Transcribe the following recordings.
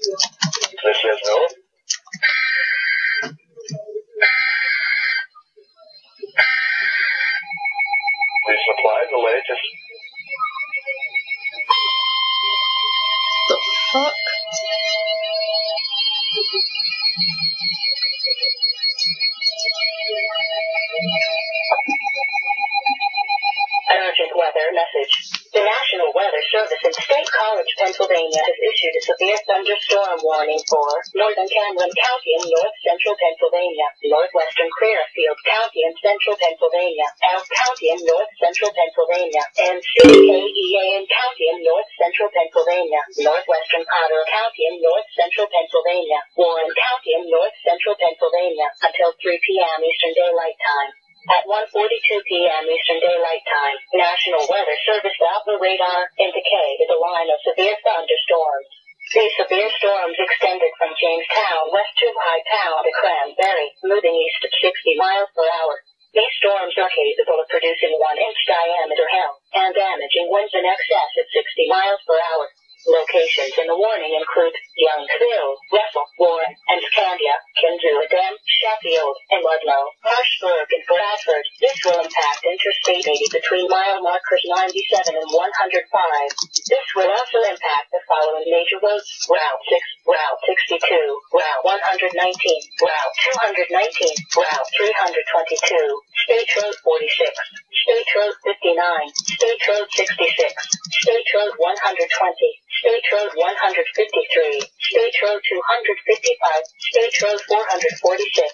This is no. Resupply delay to... The fuck? Urgent weather message. The National Weather Service in State College, Pennsylvania has issued a severe thunderstorm warning for northern Cameron County and north central Pennsylvania, northwestern Clearfield County and central Pennsylvania, Elk County and north central Pennsylvania, and CKEA County and north central Pennsylvania, northwestern Ottawa County and north central Pennsylvania, Warren County and north central Pennsylvania until 3 p.m. Eastern Daylight Time. At 1:42 p.m. Eastern Daylight Time, National Weather Service Doppler radar indicated a line of severe thunderstorms. These severe storms extended from Jamestown west to High Town to Cranberry, moving east at 60 miles per hour. These storms are capable of producing 1-inch diameter hail and damaging winds in excess of 60 miles per hour. Locations in the warning include Youngsville, Russell, Warren, and Scandia, Kinzua Dam, Sheffield, and Ludlow, Harshburg, and Bradford. This will impact Interstate 80 between mile markers 97 and 105. This will also impact the following major roads: Route 6, Route 62, Route 119, Route 219, Route 322, State Road 46, State Road 59, State Road 66, State Road 120, State Road 153, State Road 255, State Road 446,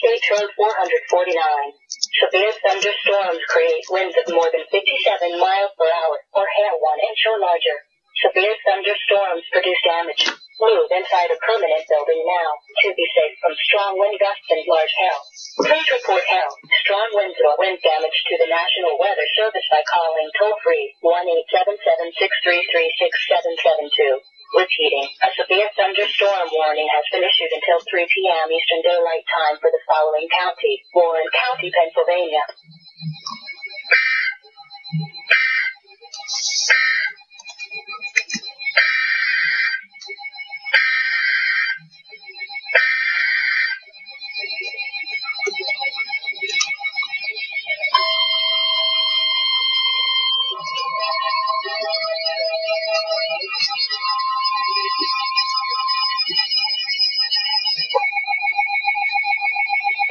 State Road 449. Severe thunderstorms create winds of more than 57 miles per hour, or hail 1 inch or larger. Severe thunderstorms produce damage. Move inside a permanent building now to be safe from strong wind gusts and large hail. Please report hail, strong winds, or wind damage to the National Weather Service by calling toll-free 1-877-633-6772. Repeating, a severe thunderstorm warning has been issued until 3 p.m. Eastern Daylight Time for the following county: Warren County, Pennsylvania.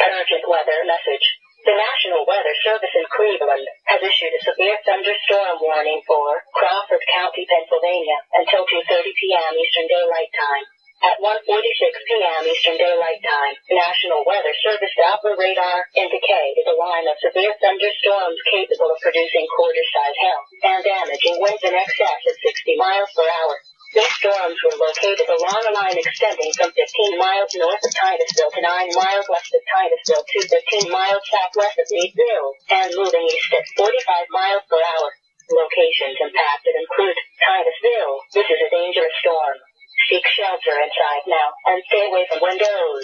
Urgent weather message. The National Weather Service in Cleveland has issued a severe thunderstorm warning for Crawford County, Pennsylvania, until 2:30 p.m. Eastern Daylight Time. At 1:46 p.m. Eastern Daylight Time, National Weather Service Doppler radar indicated a line of severe thunderstorms capable of producing quarter-size hail and damaging winds in excess of 60 miles per hour. These storms were located along a line extending from 15 miles north of Titusville to 9 miles west of Titusville to 15 miles southwest of Meadville, and moving east at 45 miles per hour. Locations impacted include Titusville. This is a dangerous storm. Seek shelter inside now and stay away from windows.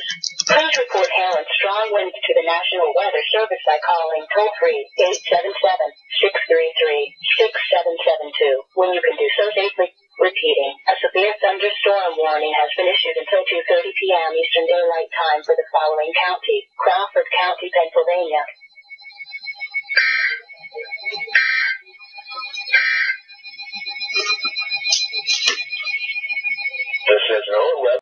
Please report hail and strong winds to the National Weather Service by calling toll-free 877-633-6772 when you can do so safely. Repeating, a severe thunderstorm warning has been issued until 2:30 p.m. Eastern Daylight Time for the following county: Crawford County, Pennsylvania. This is no.